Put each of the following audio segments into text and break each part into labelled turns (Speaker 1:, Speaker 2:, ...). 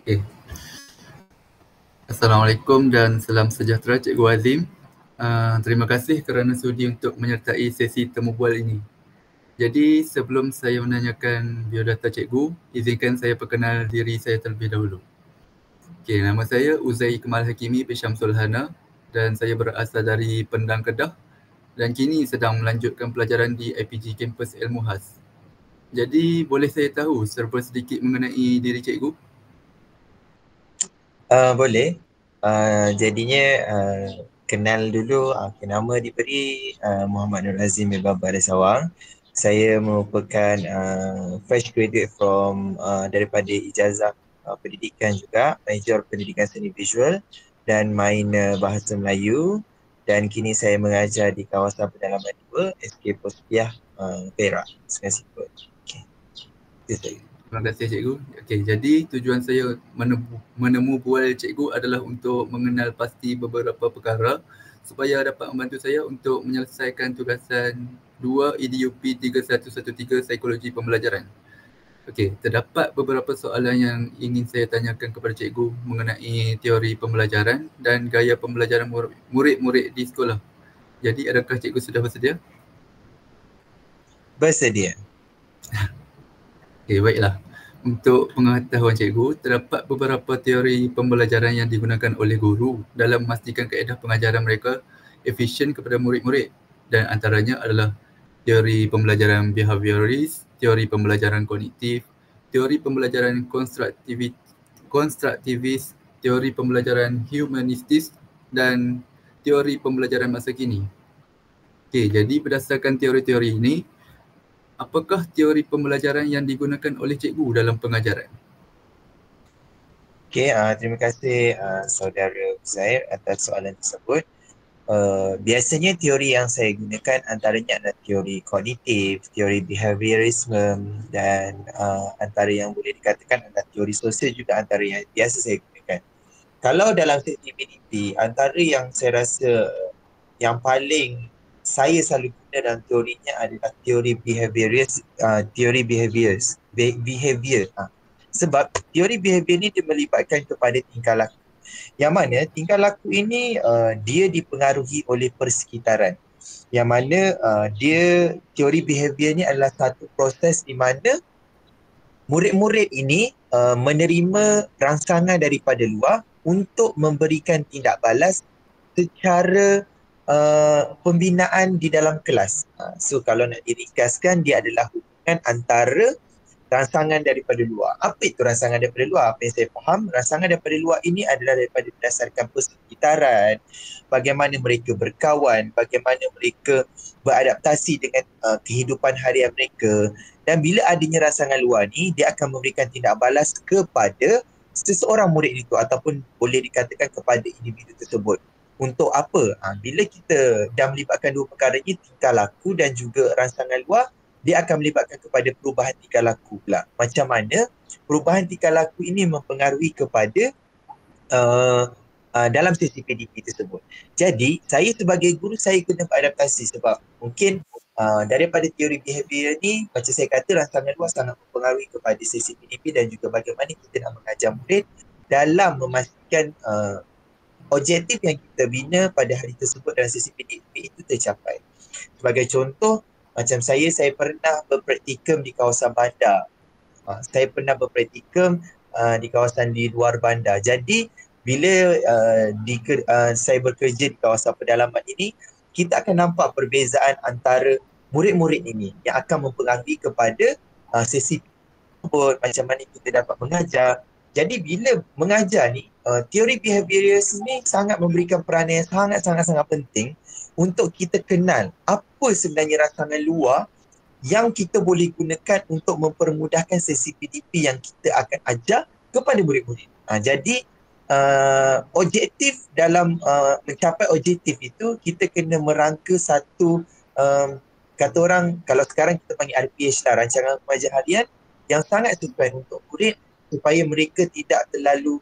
Speaker 1: Okay. Assalamualaikum dan salam sejahtera Cikgu Azim. Terima kasih kerana sudi untuk menyertai sesi temu bual ini. Jadi sebelum saya menanyakan biodata Cikgu, izinkan saya perkenal diri saya terlebih dahulu. Okay, nama saya Uzai Kemal Hakimi bin Syamsul Hana dan saya berasal dari Pendang, Kedah dan kini sedang melanjutkan pelajaran di IPG Kampus Ilmu Khas. Jadi boleh saya tahu serba sedikit mengenai diri Cikgu?
Speaker 2: Boleh. Jadinya kenal dulu. Nama diberi Muhammad Nur Azim bin Baba dari Sawang. Saya merupakan fresh graduate from daripada ijazah pendidikan juga, major pendidikan seni visual dan minor bahasa Melayu, dan kini saya mengajar di kawasan Pedalaman 2 SK Postiah Perak, Sungai Siput. Okay. Itu saja.
Speaker 1: Terima kasih Cikgu. Okey, jadi tujuan saya menemu bual Cikgu adalah untuk mengenal pasti beberapa perkara supaya dapat membantu saya untuk menyelesaikan tugasan 2 EDUP 3113 Psikologi Pembelajaran. Okey, terdapat beberapa soalan yang ingin saya tanyakan kepada Cikgu mengenai teori pembelajaran dan gaya pembelajaran murid-murid di sekolah. Jadi adakah Cikgu sudah bersedia?
Speaker 2: Bersedia.
Speaker 1: Okey, baiklah. Untuk pengetahuan Cikgu, terdapat beberapa teori pembelajaran yang digunakan oleh guru dalam memastikan kaedah pengajaran mereka efisien kepada murid-murid, dan antaranya adalah teori pembelajaran behavioris, teori pembelajaran kognitif, teori pembelajaran konstruktivis, teori pembelajaran humanistis dan teori pembelajaran masa kini. Okey, jadi berdasarkan teori-teori ini, apakah teori pembelajaran yang digunakan oleh cikgu dalam pengajaran?
Speaker 2: Okey, terima kasih saudara Zair atas soalan tersebut. Biasanya teori yang saya gunakan antaranya adalah teori kognitif, teori behaviorisme, dan antara yang boleh dikatakan adalah teori sosial juga antara yang biasa saya gunakan. Kalau dalam sesi PDP, antara yang saya rasa yang paling saya selalu guna dalam teorinya adalah teori behavior. Sebab teori behavior ni dia melibatkan kepada tingkah laku. Yang mana tingkah laku ini dia dipengaruhi oleh persekitaran. Yang mana teori behavior ni adalah satu proses di mana murid-murid ini menerima rangsangan daripada luar untuk memberikan tindak balas secara pembinaan di dalam kelas. So kalau nak diringkaskan, dia adalah hubungan antara rangsangan daripada luar. Apa itu rangsangan daripada luar? Apa yang saya faham, rangsangan daripada luar ini adalah daripada berdasarkan persekitaran, bagaimana mereka berkawan, bagaimana mereka beradaptasi dengan kehidupan harian mereka. Dan bila adanya rangsangan luar ni, dia akan memberikan tindak balas kepada seseorang murid itu ataupun boleh dikatakan kepada individu tersebut. Untuk apa? Bila kita dah melibatkan dua perkara ini, tingkah laku dan juga rangsangan luar, dia akan melibatkan kepada perubahan tingkah laku pula. Macam mana perubahan tingkah laku ini mempengaruhi kepada dalam sesi PDP tersebut. Jadi, saya sebagai guru, saya kena beradaptasi sebab mungkin daripada teori behavior ni, macam saya kata, rangsangan luar sangat mempengaruhi kepada sesi PDP dan juga bagaimana kita nak mengajar murid dalam memastikan objektif yang kita bina pada hari tersebut dalam sesi PDP itu tercapai. Sebagai contoh, macam saya pernah berpraktikum di kawasan bandar. Saya pernah berpraktikum di kawasan di luar bandar. Jadi, bila saya bekerja di kawasan pedalaman ini, kita akan nampak perbezaan antara murid-murid ini yang akan mempengaruhi kepada sesi tersebut, macam mana kita dapat mengajar. Jadi bila mengajar ni, teori behavioris ni sangat memberikan peranan yang sangat-sangat penting untuk kita kenal apa sebenarnya rangsangan luar yang kita boleh gunakan untuk mempermudahkan sesi PDP yang kita akan ajar kepada murid-murid. Jadi objektif dalam mencapai objektif itu, kita kena merangka satu kata orang, kalau sekarang kita panggil RPH lah, rancangan pengajaran harian yang sangat sesuai untuk murid supaya mereka tidak terlalu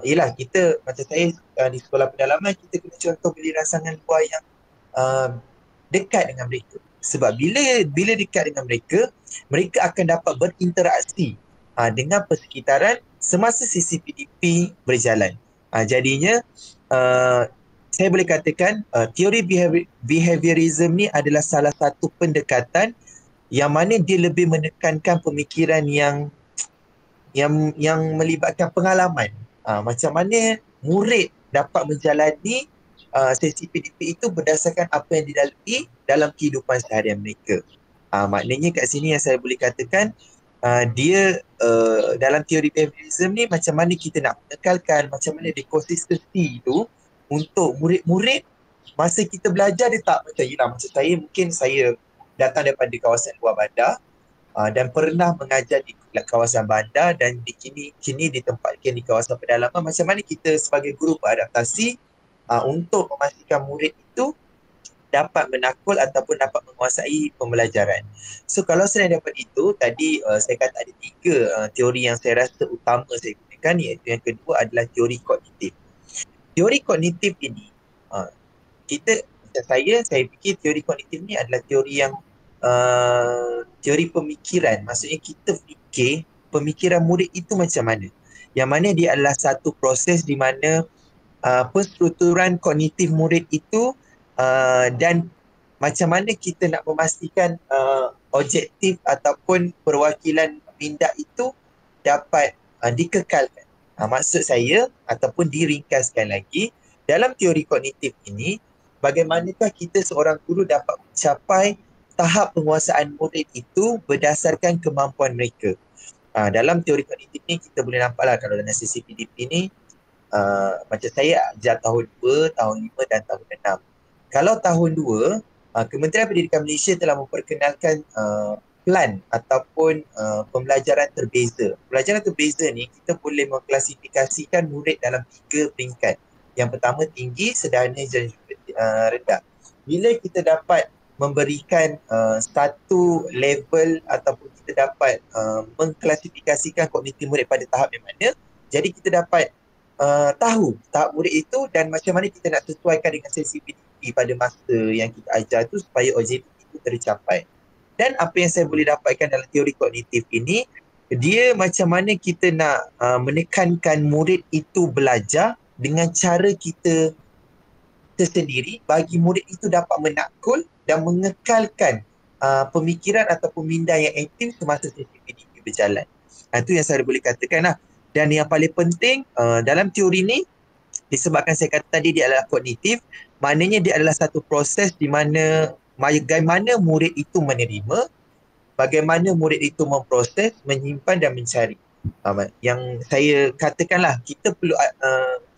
Speaker 2: yelah, kita macam saya di sekolah pedalaman, kita kena contoh beli rangsangan luar yang dekat dengan mereka. Sebab bila dekat dengan mereka, mereka akan dapat berinteraksi dengan persekitaran semasa CCPDP berjalan. Jadinya saya boleh katakan teori behaviorism ni adalah salah satu pendekatan yang mana dia lebih menekankan pemikiran yang melibatkan pengalaman. Macam mana murid dapat menjalani sesi PDP itu berdasarkan apa yang dilalui dalam kehidupan seharian mereka. Maknanya kat sini yang saya boleh katakan dia dalam teori behaviorism ni macam mana kita nak menekalkan macam mana the consistency itu untuk murid-murid masa kita belajar dia tak macam yelah macam saya datang daripada kawasan luar bandar dan pernah mengajar di kawasan bandar dan kini ditempatkan di kawasan pedalaman. Macam mana kita sebagai guru beradaptasi untuk memastikan murid itu dapat menakul ataupun dapat menguasai pembelajaran. So kalau selain daripada itu, tadi saya kata ada 3 teori yang saya rasa utama saya gunakan, iaitu yang kedua adalah teori kognitif. Teori kognitif ini, saya fikir teori kognitif ni adalah teori yang teori pemikiran. Maksudnya kita fikir pemikiran murid itu macam mana. Yang mana dia adalah satu proses di mana penstrukturan kognitif murid itu dan macam mana kita nak memastikan objektif ataupun perwakilan minda itu dapat dikekalkan. Maksud saya ataupun diringkaskan lagi, dalam teori kognitif ini, bagaimanakah kita seorang guru dapat mencapai tahap penguasaan murid itu berdasarkan kemampuan mereka. Dalam teori kognitif ni kita boleh nampaklah kalau dalam sesi PDP ni macam saya ajar tahun 2, tahun 5 dan tahun 6. Kalau tahun 2, Kementerian Pendidikan Malaysia telah memperkenalkan plan ataupun pembelajaran terbeza. Pembelajaran terbeza ni kita boleh mengklasifikasikan murid dalam 3 peringkat. Yang pertama tinggi, sederhana dan juga rendah. Bila kita dapat memberikan satu level ataupun kita dapat mengklasifikasikan kognitif murid pada tahap yang mana, jadi kita dapat tahu tahap murid itu dan macam mana kita nak sesuaikan dengan sesi PDP pada masa yang kita ajar tu supaya objektif itu tercapai. Dan apa yang saya boleh dapatkan dalam teori kognitif ini, dia macam mana kita nak menekankan murid itu belajar dengan cara kita tersendiri bagi murid itu dapat menakul dan mengekalkan pemikiran ataupun minda yang aktif semasa sesi PDP berjalan. Itu yang saya boleh katakan lah. Dan yang paling penting dalam teori ni, disebabkan saya kata tadi dia adalah kognitif, maknanya dia adalah satu proses di mana bagaimana murid itu menerima, bagaimana murid itu memproses, menyimpan dan mencari. Yang saya katakanlah, kita perlu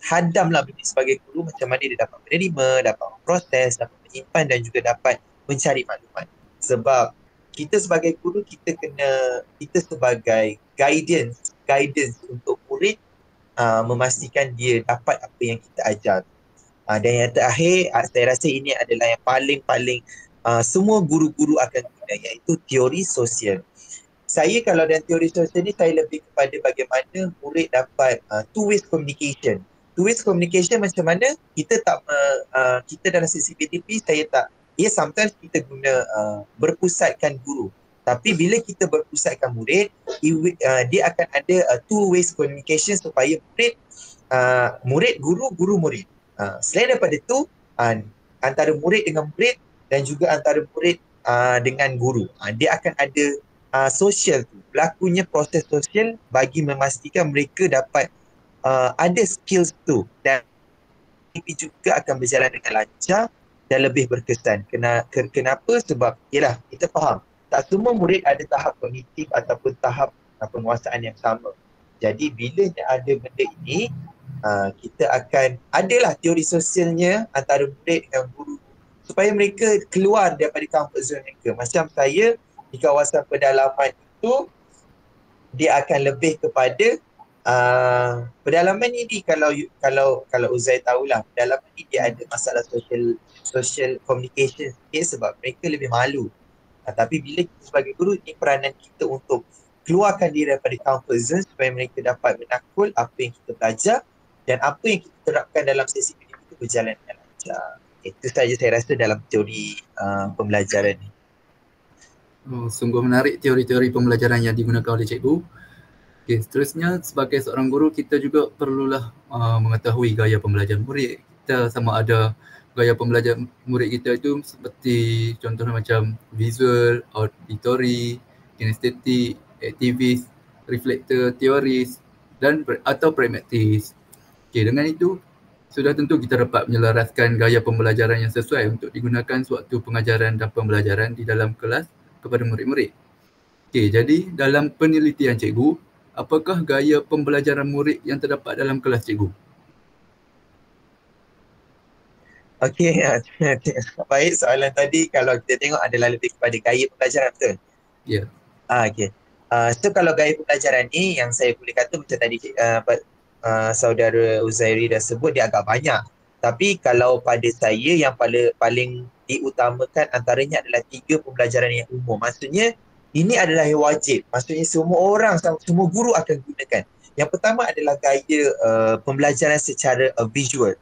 Speaker 2: hadamlah sebagai guru macam mana dia dapat menerima, dapat memproses, dapat menyimpan dan juga dapat mencari maklumat. Sebab kita sebagai guru, kita sebagai guidance untuk murid memastikan dia dapat apa yang kita ajar. Dan yang terakhir, saya rasa ini adalah yang paling semua guru-guru akan guna, iaitu teori sosial. Saya kalau dalam teori sosial ni, saya lebih kepada bagaimana murid dapat two-way communication. Two-way communication macam mana kita dalam sesi PDP, sometimes kita guna berpusatkan guru. Tapi bila kita berpusatkan murid, dia akan ada two-way communication supaya murid guru, guru murid. Selain daripada itu, antara murid dengan murid dan juga antara murid dengan guru, dia akan ada sosial tu, berlakunya proses sosial bagi memastikan mereka dapat ada skills tu, dan ini juga akan berjalan dengan lancar dan lebih berkesan. Kenapa? Sebab yelah, kita faham tak semua murid ada tahap kognitif ataupun tahap penguasaan yang sama. Jadi bila ada benda ini, kita akan adalah teori sosialnya antara murid dengan guru supaya mereka keluar daripada comfort zone mereka. Macam saya di kawasan pedalaman itu, dia akan lebih kepada pedalaman ini, kalau Uzai tahulah, pedalaman ini dia ada masalah social communication sikit sebab mereka lebih malu. Tapi bila kita sebagai guru, ini peranan kita untuk keluarkan diri daripada comfort zone supaya mereka dapat menakul apa yang kita belajar dan apa yang kita terapkan dalam sesi PDP itu berjalan dengan lancar. Itu sahaja saya rasa dalam teori pembelajaran ini.
Speaker 1: Sungguh menarik teori-teori pembelajaran yang digunakan oleh cikgu. Okay, seterusnya sebagai seorang guru kita juga perlulah mengetahui gaya pembelajaran murid kita, sama ada gaya pembelajaran murid kita itu seperti contohnya macam visual, auditory, kinestetik, aktivis, reflektor, teoris dan atau pragmatis. Okay, dengan itu sudah tentu kita dapat menyelaraskan gaya pembelajaran yang sesuai untuk digunakan sewaktu pengajaran dan pembelajaran di dalam kelas kepada murid-murid. Okay, jadi dalam penelitian cikgu, apakah gaya pembelajaran murid yang terdapat dalam kelas cikgu?
Speaker 2: Okey, baik, soalan tadi kalau kita tengok adalah lebih kepada gaya pembelajaran, betul?
Speaker 1: Ya.
Speaker 2: Okey. So kalau gaya pembelajaran ni yang saya boleh kata macam tadi saudara Uzairi dah sebut, dia agak banyak. Tapi kalau pada saya yang paling diutamakan antaranya adalah 3 pembelajaran yang umum. Maksudnya ini adalah yang wajib. Maksudnya semua orang, semua guru akan gunakan. Yang pertama adalah gaya pembelajaran secara visual.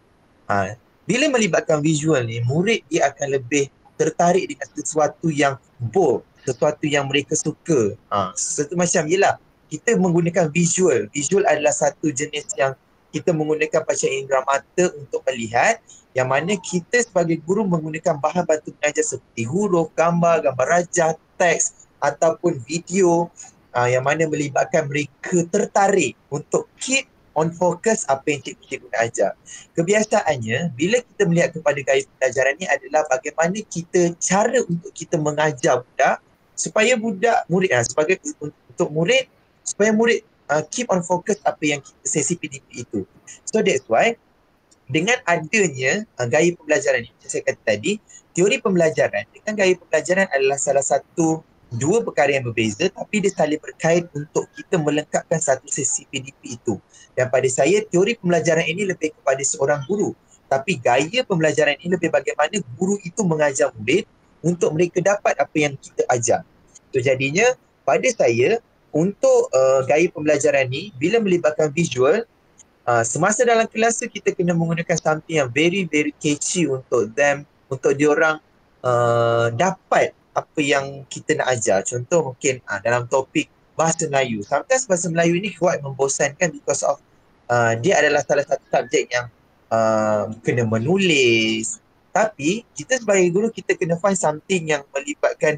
Speaker 2: Bila melibatkan visual ni, murid dia akan lebih tertarik dengan sesuatu yang bold, sesuatu yang mereka suka. Sesuatu macam, yelah, kita menggunakan visual. Visual adalah satu jenis yang kita menggunakan panca indera mata untuk melihat, yang mana kita sebagai guru menggunakan bahan bantu pengajar seperti huruf, gambar, gambar rajah, teks ataupun video, yang mana melibatkan mereka tertarik untuk keep on focus apa yang cikgu nak ajar. Kebiasaannya, bila kita melihat kepada gaya pembelajaran ni adalah bagaimana kita, cara untuk kita mengajar budak supaya murid untuk murid, supaya murid keep on focus apa yang sesi PDP itu. So that's why dengan adanya gaya pembelajaran ni, macam saya kata tadi, teori pembelajaran dengan gaya pembelajaran adalah salah satu dua perkara yang berbeza, tapi dia saling berkait untuk kita melengkapkan satu sesi PDP itu. Dan pada saya, teori pembelajaran ini lebih kepada seorang guru, tapi gaya pembelajaran ini lebih bagaimana guru itu mengajar murid untuk mereka dapat apa yang kita ajar. So jadinya pada saya, untuk gaya pembelajaran ni, bila melibatkan visual, semasa dalam kelas tu kita kena menggunakan something yang very very catchy untuk diorang dapat apa yang kita nak ajar. Contoh mungkin dalam topik bahasa Melayu. Sometimes bahasa Melayu ni kuat membosankan because of dia adalah salah satu subjek yang kena menulis. Tapi kita sebagai guru, kita kena find something yang melibatkan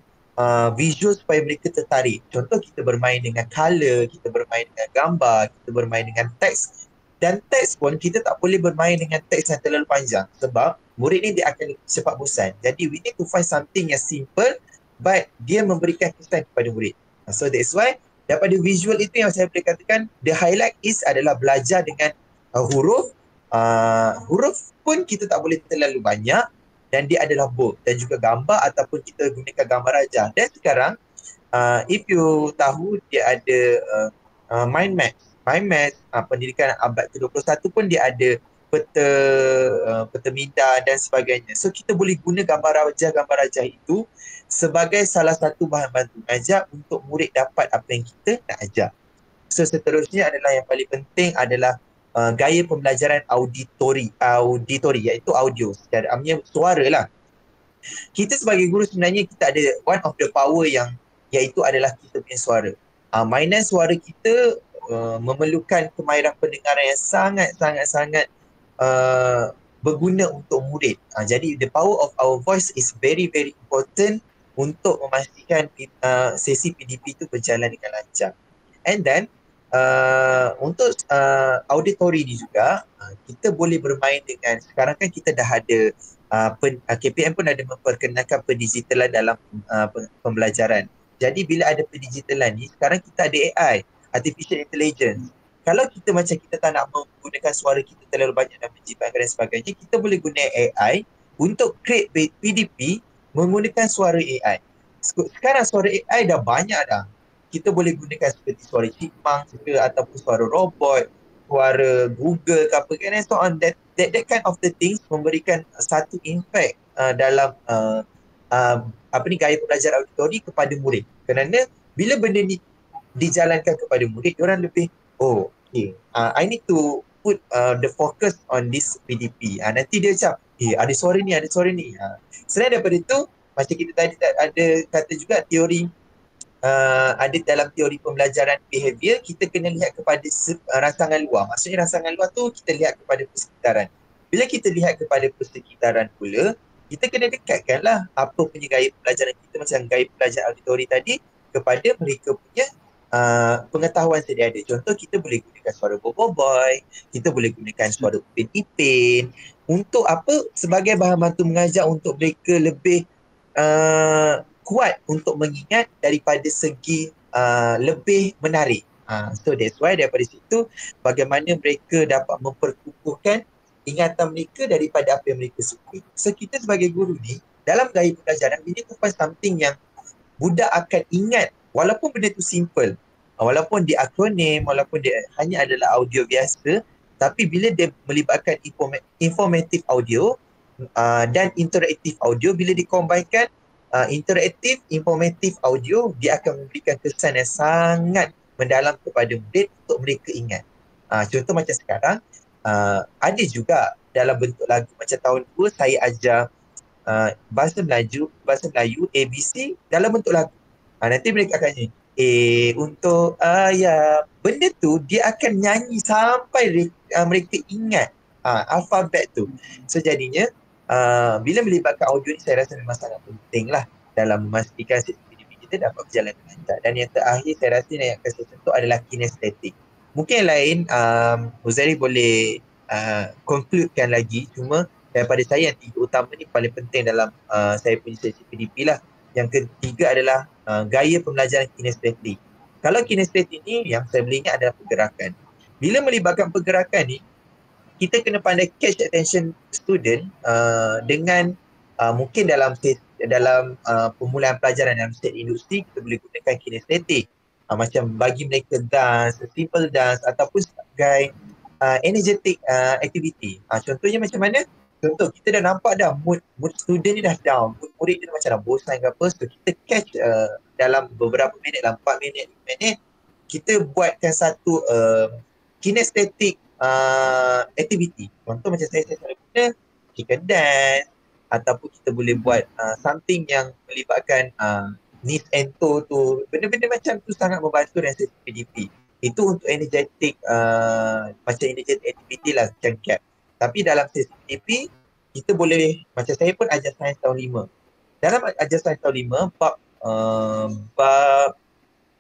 Speaker 2: visual supaya mereka tertarik. Contoh, kita bermain dengan color, kita bermain dengan gambar, kita bermain dengan teks. Dan teks pun kita tak boleh bermain dengan teks yang terlalu panjang sebab murid ni dia akan cepat bosan. Jadi we need to find something yang simple but dia memberikan kesan kepada murid. So that's why daripada visual itu yang saya boleh katakan the highlight adalah belajar dengan huruf. Huruf pun kita tak boleh terlalu banyak dan dia adalah bold, dan juga gambar ataupun kita gunakan gambar rajah. Dan sekarang if you tahu dia ada mind map. Pendidikan abad ke-21 pun dia ada peta minda dan sebagainya. So kita boleh guna gambar rajah itu sebagai salah satu bahan bantu ajar untuk murid dapat apa yang kita nak ajar. So seterusnya adalah yang paling penting adalah gaya pembelajaran auditori iaitu audio, secara amnya suara lah. Kita sebagai guru sebenarnya kita ada one of the power yang iaitu adalah kita punya suara. Mainan suara kita memerlukan kemahiran pendengaran yang sangat berguna untuk murid. Jadi the power of our voice is very very important untuk memastikan sesi PDP itu berjalan dengan lancar. And then untuk auditory ni juga kita boleh bermain dengan, sekarang kan kita dah ada KPM pun ada memperkenalkan pendigitalan dalam pembelajaran. Jadi bila ada pendigitalan ni, sekarang kita ada AI, artificial intelligence. Kalau kita macam kita tak nak menggunakan suara kita terlalu banyak dan menciptakan dan sebagainya, kita boleh guna AI untuk create PDP menggunakan suara AI. Sekarang suara AI dah banyak dah. Kita boleh gunakan seperti suara chipmunk ke, ataupun suara robot, suara Google ke apa kan, and so on. That kind of the things memberikan satu impact dalam gaya pembelajaran auditori kepada murid. Kerana bila benda ni dijalankan kepada murid, diorang lebih I need to put the focus on this PDP. Nanti dia macam ada suara ni. Selain daripada itu, macam kita tadi ada kata juga teori ada dalam teori pembelajaran behavior, kita kena lihat kepada rangsangan luar. Maksudnya rangsangan luar tu kita lihat kepada persekitaran. Bila kita lihat kepada persekitaran pula, kita kena dekatkanlah apa punya gaya pembelajaran kita, macam gaya pembelajaran auditori tadi, kepada mereka punya pengetahuan sedia ada. Contoh, kita boleh gunakan suara boboiboy, kita boleh gunakan suara upin ipin untuk apa? Sebagai bahan bantu mengajar untuk mereka lebih kuat untuk mengingat daripada segi lebih menarik. So that's why daripada situ bagaimana mereka dapat memperkukuhkan ingatan mereka daripada apa yang mereka suka. So kita sebagai guru ni dalam gaya pembelajaran, we need to find something yang budak akan ingat walaupun benda tu simple, walaupun dia akronim, walaupun dia hanya adalah audio biasa, tapi bila dia melibatkan informatif audio dan interaktif audio, bila dikombainkan interaktif, informatif audio, dia akan memberikan kesan yang sangat mendalam kepada murid untuk mereka ingat. Contoh macam sekarang, ada juga dalam bentuk lagu, macam tahun 2 saya ajar bahasa Melayu ABC dalam bentuk lagu. Nanti mereka akan nyanyi A untuk ayam. Benda tu dia akan nyanyi sampai mereka ingat alfabet tu. So jadinya bila melibatkan audio ni, saya rasa memang sangat penting lah dalam memastikan sistem pendidikan kita dapat berjalan dengan lancar. Dan yang terakhir saya rasa yang akan saya sentuh adalah kinestetik. Mungkin yang lain Huzairi boleh concludekan lagi, cuma daripada saya yang 3 utama ni paling penting dalam saya punya sesi PDP lah. Yang ketiga adalah gaya pembelajaran kinestetik. Kalau kinestetik ni yang saya boleh ingat adalah pergerakan. Bila melibatkan pergerakan ni, kita kena pandai catch attention student dengan mungkin dalam permulaan pelajaran dalam state industri, kita boleh gunakan kinestetik. Macam bagi mereka dance, simple dance ataupun sebagai energetic activity. Contohnya macam mana? Contoh, kita dah nampak dah mood student ni dah down, mood murid dia macam dah bosan ke apa. So kita catch dalam beberapa minit, dalam 4 minit, 5 minit, kita buatkan satu kinestetik activity. Contoh macam saya selalu guna chicken dance, ataupun kita boleh buat something yang melibatkan knees and toe tu. Benda-benda macam tu sangat membantu dalam sesi PDP. Itu untuk energetic macam energetic activity lah, macam CAP. Tapi dalam sesi PDP, kita boleh, macam saya pun ajar sains tahun 5. Dalam ajar sains tahun 5, bab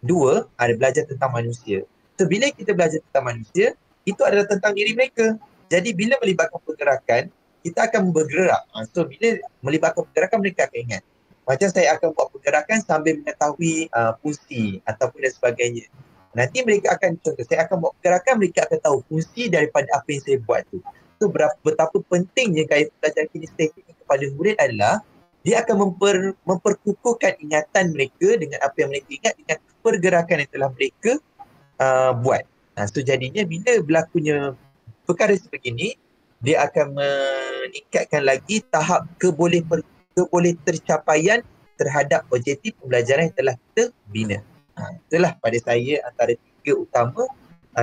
Speaker 2: 2 ada belajar tentang manusia. So bila kita belajar tentang manusia, itu adalah tentang diri mereka. Jadi bila melibatkan pergerakan, kita akan bergerak. So bila melibatkan pergerakan, mereka akan ingat. Macam saya akan buat pergerakan sambil mengetahui fungsi ataupun dan sebagainya. Nanti mereka akan, contoh saya akan buat pergerakan, mereka akan tahu fungsi daripada apa yang saya buat tu. So betapa pentingnya gaya pembelajaran kinestetik kepada murid adalah dia akan memperkukuhkan ingatan mereka dengan apa yang mereka ingat dengan pergerakan yang telah mereka buat. So jadinya bila berlakunya perkara sebegini, dia akan meningkatkan lagi tahap keboleh tercapaian terhadap objektif pembelajaran yang telah kita bina. Itulah pada saya antara 3 utama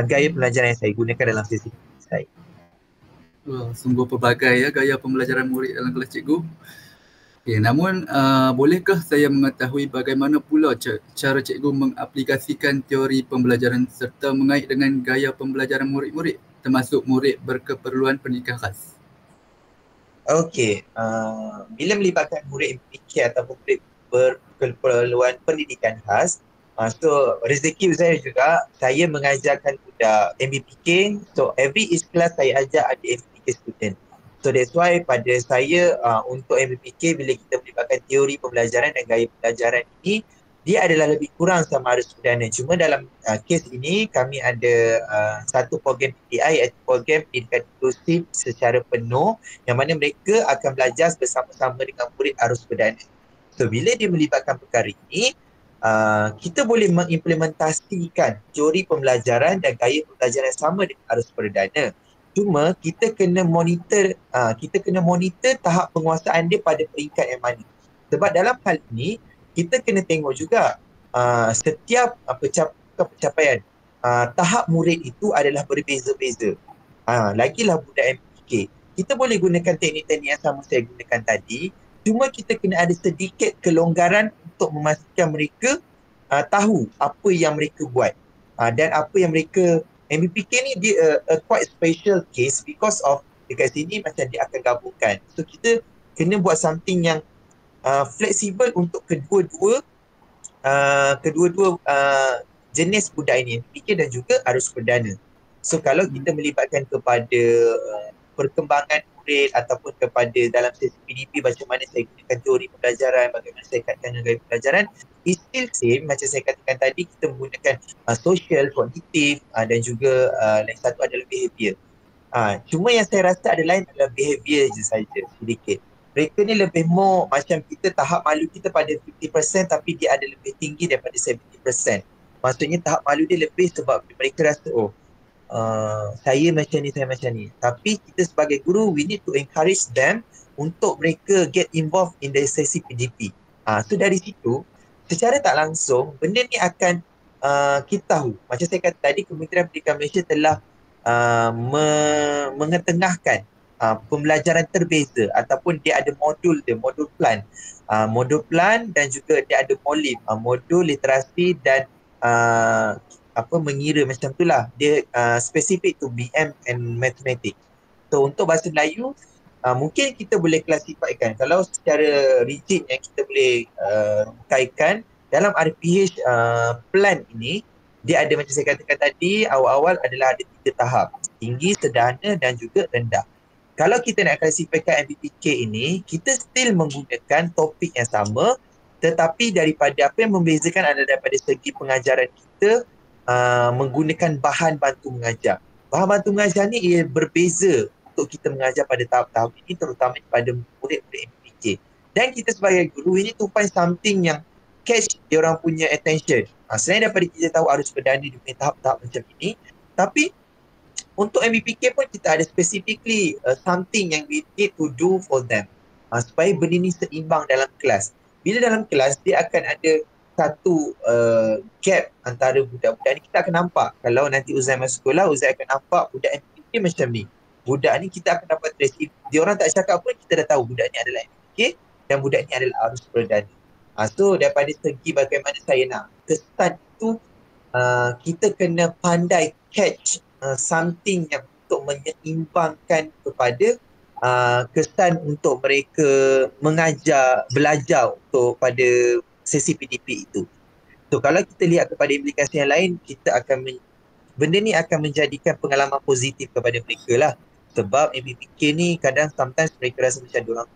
Speaker 2: gaya pembelajaran yang saya gunakan dalam sesi saya.
Speaker 1: Sungguh pelbagai ya gaya pembelajaran murid dalam kelas cikgu. Okay, namun bolehkah saya mengetahui bagaimana pula cara cikgu mengaplikasikan teori pembelajaran serta mengait dengan gaya pembelajaran murid-murid, termasuk murid berkeperluan pendidikan khas?
Speaker 2: Okey, bila melibatkan murid MPK atau murid berkeperluan pendidikan khas, so rezeki saya juga, saya mengajarkan budak MBPK. So every each class saya ajar ada MBPK student. So that's why pada saya untuk MBPK, bila kita melibatkan teori pembelajaran dan gaya pembelajaran ini, dia adalah lebih kurang sama ada sudana. Cuma dalam kes ini kami ada satu program PTI, iaitu program pendidikan inklusif secara penuh, yang mana mereka akan belajar bersama-sama dengan murid arus perdana. So bila dia melibatkan perkara ini, kita boleh mengimplementasikan teori pembelajaran dan gaya pembelajaran sama dengan arus perdana. Cuma kita kena monitor tahap penguasaan dia pada peringkat yang mana. Sebab dalam hal ini kita kena tengok juga setiap pencapaian tahap murid itu adalah berbeza-beza. Lagilah budak MPK, kita boleh gunakan teknik-teknik yang sama saya gunakan tadi, cuma kita kena ada sedikit kelonggaran untuk memastikan mereka tahu apa yang mereka buat. Dan apa yang mereka, MBPK ni dia a quite special case because of dekat sini macam dia akan gabungkan. So kita kena buat something yang fleksibel untuk jenis budak ini, MBPK dan juga arus perdana. So kalau kita melibatkan kepada perkembangan murid ataupun kepada dalam sesi PDP macam mana saya gunakan teori pembelajaran, bagaimana saya kaitkan dengan gaya pembelajaran, it's still same macam saya katakan tadi, kita menggunakan social, kognitif dan juga lain satu adalah behavior. Cuma yang saya rasa ada lain adalah behavior je saja sedikit. Mereka ni lebih more macam kita tahap malu kita pada 50% tapi dia ada lebih tinggi daripada 70%. Maksudnya tahap malu dia lebih sebab mereka rasa saya macam ni, saya macam ni. Tapi kita sebagai guru, we need to encourage them untuk mereka get involved in the sesi PDP. So dari situ, secara tak langsung, benda ni akan kita tahu. Macam saya kata tadi, Kementerian Pendidikan Malaysia telah mengetengahkan pembelajaran terbeza ataupun dia ada modul dia, modul plan dan juga dia ada MOLIM, modul literasi dan mengira macam itulah. Dia specific to BM and Mathematics. So untuk bahasa Melayu, mungkin kita boleh klasifikasikan kalau secara rigid yang kita boleh kaitkan dalam RPH plan ini, dia ada macam saya katakan tadi, awal-awal adalah ada 3 tahap, tinggi, sederhana dan juga rendah. Kalau kita nak klasifikasikan MBPK ini, kita still menggunakan topik yang sama, tetapi daripada apa yang membezakan adalah daripada segi pengajaran kita menggunakan bahan bantu mengajar. Bahan bantu mengajar ni ia berbeza untuk kita mengajar pada tahap-tahap ini, terutama pada murid-murid MBPK. Dan kita sebagai guru ini to find something yang catch dia orang punya attention. Selain daripada kita tahu arus perdana dia punya tahap-tahap macam ini, tapi untuk MBPK pun kita ada specifically something yang we need to do for them supaya benda ni seimbang dalam kelas. Bila dalam kelas dia akan ada satu gap antara budak-budak ni, kita akan nampak. Kalau nanti Uzai masuk sekolah, Uzai akan nampak budak MBPK macam ni. Budak ni kita akan dapat trace. If dia orang tak cakap pun kita dah tahu budak ni adalah MBPK dan budak ni adalah arus perdana. So daripada segi bagaimana saya nak kesan itu, kita kena pandai catch something yang untuk menyeimbangkan kepada kesan untuk mereka mengajar, belajar untuk pada sesi PDP itu. So kalau kita lihat kepada implikasi yang lain, kita akan benda ni akan menjadikan pengalaman positif kepada mereka lah. Sebab MBPK ni kadang sometimes mereka rasa macam diorang,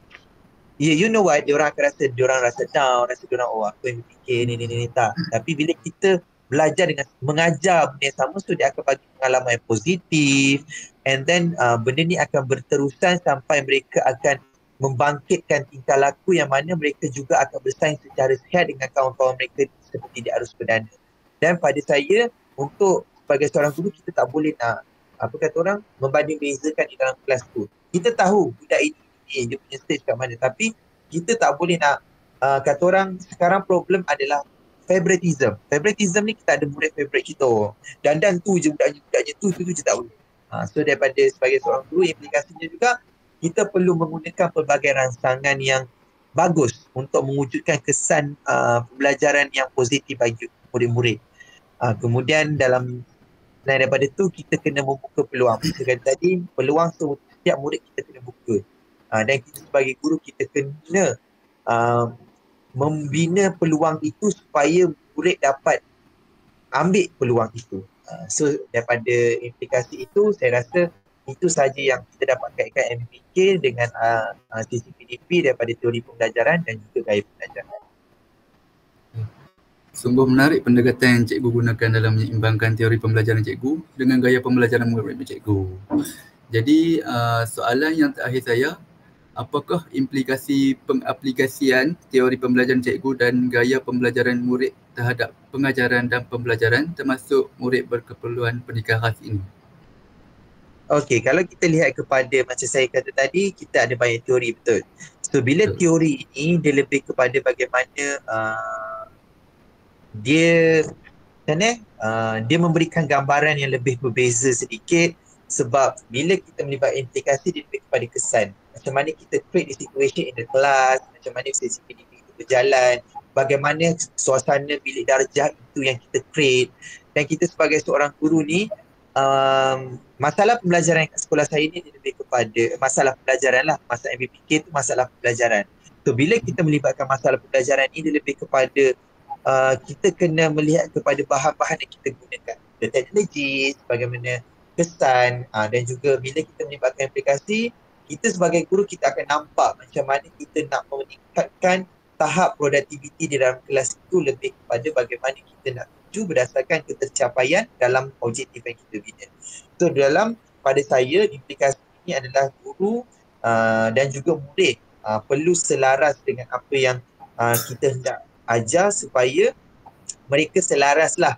Speaker 2: you know what, diorang akan rasa diorang rasa down, rasa diorang aku MBPK ni tak. Tapi bila kita belajar dengan mengajar benda yang sama, so dia akan bagi pengalaman yang positif, and then benda ni akan berterusan sampai mereka akan membangkitkan tingkah laku yang mana mereka juga akan bersaing secara sihat dengan kawan-kawan mereka seperti di arus perdana. Dan pada saya, untuk sebagai seorang guru, kita tak boleh nak membanding bezakan di dalam kelas tu. Kita tahu budak ini dia punya stage kat mana, tapi kita tak boleh nak sekarang problem adalah favoritism. Favoritism ni kita ada murid favourite kita. Dan tu je budaknya tu je tak boleh. So daripada sebagai seorang guru, implikasinya juga kita perlu menggunakan pelbagai rangsangan yang bagus untuk mewujudkan kesan pembelajaran yang positif bagi murid-murid. Kemudian dalam selain daripada tu, kita kena membuka peluang. Kita kata tadi, peluang setiap murid kita kena buka. Dan kita sebagai guru, kita kena membina peluang itu supaya murid dapat ambil peluang itu. So daripada implikasi itu, saya rasa itu sahaja yang kita dapat kaitkan MBPK dengan sisi PDP daripada teori pembelajaran dan juga gaya pembelajaran.
Speaker 1: Sungguh menarik pendekatan yang cikgu gunakan dalam menyeimbangkan teori pembelajaran cikgu dengan gaya pembelajaran murid cikgu. Jadi soalan yang terakhir saya, apakah implikasi pengaplikasian teori pembelajaran cikgu dan gaya pembelajaran murid terhadap pengajaran dan pembelajaran termasuk murid berkeperluan pendidikan khas ini?
Speaker 2: Okey, kalau kita lihat kepada macam saya kata tadi, kita ada banyak teori, betul. So bila teori ini dia lebih kepada bagaimana dia memberikan gambaran yang lebih berbeza sedikit, sebab bila kita melibat implikasi dia lebih kepada kesan. Macam mana kita create the situation in the class, macam mana sesi PDP itu berjalan, bagaimana suasana bilik darjah itu yang kita create. Dan kita sebagai seorang guru ni, masalah pembelajaran kat sekolah saya ni lebih kepada masalah pembelajaran lah. Masalah MBPK tu masalah pembelajaran. So bila kita melibatkan masalah pembelajaran ni, dia lebih kepada kita kena melihat kepada bahan-bahan yang kita gunakan. The technology, bagaimana kesan, dan juga bila kita melibatkan aplikasi, kita sebagai guru kita akan nampak macam mana kita nak meningkatkan tahap produktiviti di dalam kelas itu lebih kepada bagaimana kita nak tuju berdasarkan ketercapaian dalam objektif yang kita bina. So pada saya implikasi ini adalah guru dan juga murid perlu selaras dengan apa yang kita hendak ajar supaya mereka selaraslah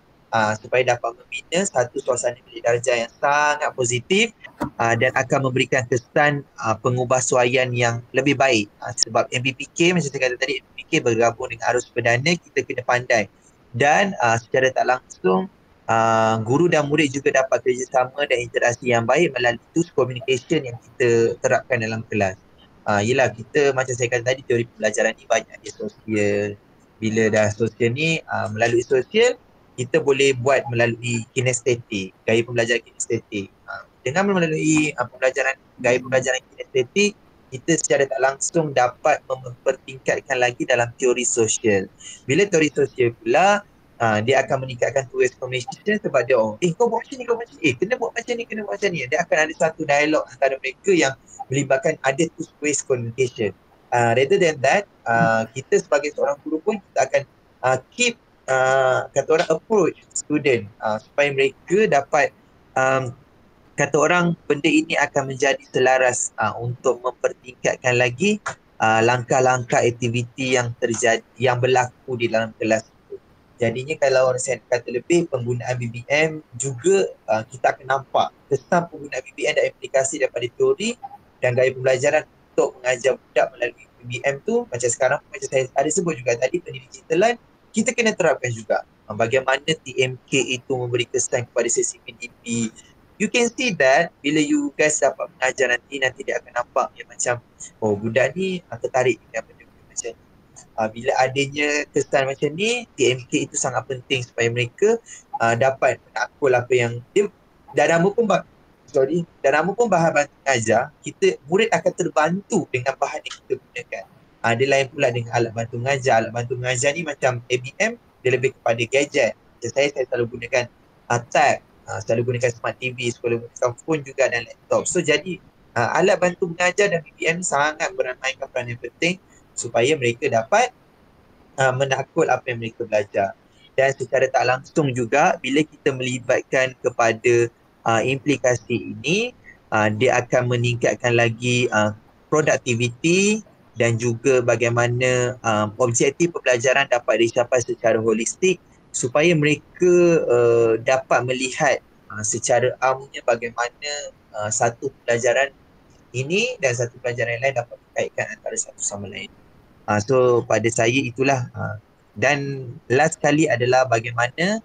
Speaker 2: supaya dapat membina satu suasana bilik darjah yang sangat positif dan akan memberikan kesan pengubahsuaian yang lebih baik. Sebab MBPK, macam saya kata tadi, MBPK bergabung dengan arus perdana, kita kena pandai. Dan secara tak langsung, guru dan murid juga dapat kerjasama dan interaksi yang baik melalui tools communication yang kita terapkan dalam kelas. Yelah, kita macam saya kata tadi, teori pembelajaran ni banyak di sosial. Bila dah sosial ni, melalui sosial, kita boleh buat melalui kinestetik, gaya pembelajaran kinestetik. Dengan melalui gaya pembelajaran kinestetik, kita secara tak langsung dapat mempertingkatkan lagi dalam teori sosial. Bila teori sosial pula, dia akan meningkatkan two-way communication sebab dia, kau buat macam ni, kau buat macam ni, kena buat macam ni, kena buat macam ni. Dia akan ada satu dialog antara mereka yang melibatkan ada two-way communication. Rather than that, kita sebagai seorang guru pun kita akan keep kata orang approach student supaya mereka dapat kata orang benda ini akan menjadi selaras untuk mempertingkatkan lagi langkah-langkah aktiviti yang terjadi, yang berlaku di dalam kelas itu. Jadinya kalau saya kata lebih penggunaan BBM juga kita akan nampak kesan penggunaan BBM dan aplikasi daripada teori dan gaya pembelajaran untuk mengajar budak melalui BBM tu. Macam sekarang macam saya ada sebut juga tadi, pendigitalan kita kena terapkan juga. Bagaimana TMK itu memberi kesan kepada sesi PDP. You can see that bila you guys dapat mengajar nanti dia akan nampak yang macam budak ni tertarik dengan benda-benda macam ni. Bila adanya kesan macam ni, TMK itu sangat penting supaya mereka dapat menakul apa yang dia dan nama pun bahan bantu mengajar, murid akan terbantu dengan bahan yang kita gunakan. Dia lain pula dengan alat bantu mengajar. Alat bantu mengajar ni macam ABM, dia lebih kepada gadget. Macam saya selalu gunakan tab, selalu gunakan smart TV, selalu gunakan phone juga dan laptop. So jadi alat bantu mengajar dan BBM ni sangat bermainkan peranan yang penting supaya mereka dapat menakul apa yang mereka belajar. Dan secara tak langsung juga bila kita melibatkan kepada implikasi ini, dia akan meningkatkan lagi produktiviti dan juga bagaimana objektif pembelajaran dapat dicapai secara holistik supaya mereka dapat melihat secara amnya bagaimana satu pelajaran ini dan satu pelajaran lain dapat dikaitkan antara satu sama lain. So pada saya itulah. Dan last kali adalah bagaimana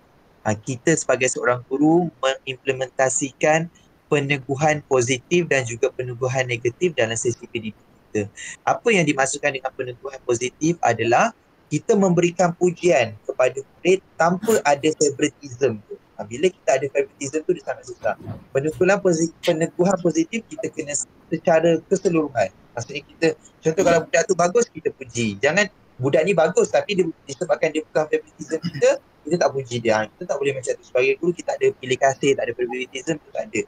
Speaker 2: kita sebagai seorang guru mengimplementasikan peneguhan positif dan juga peneguhan negatif dalam sesi PDP kita. Apa yang dimaksudkan dengan peneguhan positif adalah kita memberikan pujian kepada murid tanpa ada favoritism tu. Bila kita ada favoritism tu, dia sangat susah. Peneguhan positif kita kena secara keseluruhan. Maksudnya kita, contoh kalau budak tu bagus, kita puji. Jangan budak ni bagus tapi disebabkan dia bukan favoritism kita tak puji dia. Kita tak boleh macam tu. Sebagai guru kita tak ada pilih kasih, tak ada favoritism tu tak ada.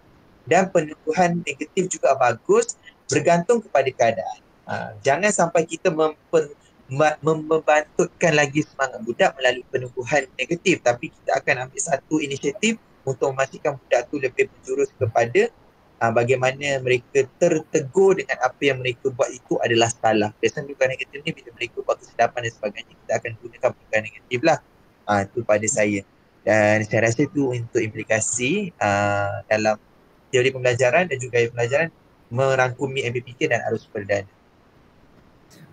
Speaker 2: Dan peneguhan negatif juga bagus bergantung kepada keadaan. Jangan sampai kita membantutkan lagi semangat budak melalui peneguhan negatif, tapi kita akan ambil satu inisiatif untuk memastikan budak tu lebih berjurus kepada bagaimana mereka tertegur dengan apa yang mereka buat itu adalah salah. Biasanya peneguhan negatif ni bila mereka buat kesilapan dan sebagainya, kita akan gunakan peneguhan negatif lah. Itu pada saya. Dan saya rasa itu untuk implikasi dalam teori pembelajaran dan juga gaya pembelajaran merangkumi MBPK dan arus perdana.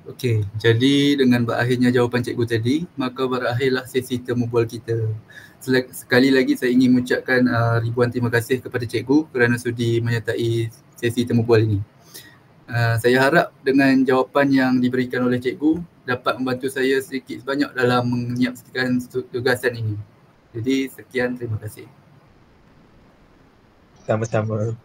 Speaker 1: Okey, jadi dengan berakhirnya jawapan cikgu tadi, maka berakhirlah sesi temu bual kita. Sekali lagi saya ingin mengucapkan ribuan terima kasih kepada cikgu kerana sudi menyertai sesi temu bual ini. Saya harap dengan jawapan yang diberikan oleh cikgu dapat membantu saya sedikit sebanyak dalam menyiapkan tugasan ini. Jadi sekian, terima kasih.
Speaker 2: Sama-sama.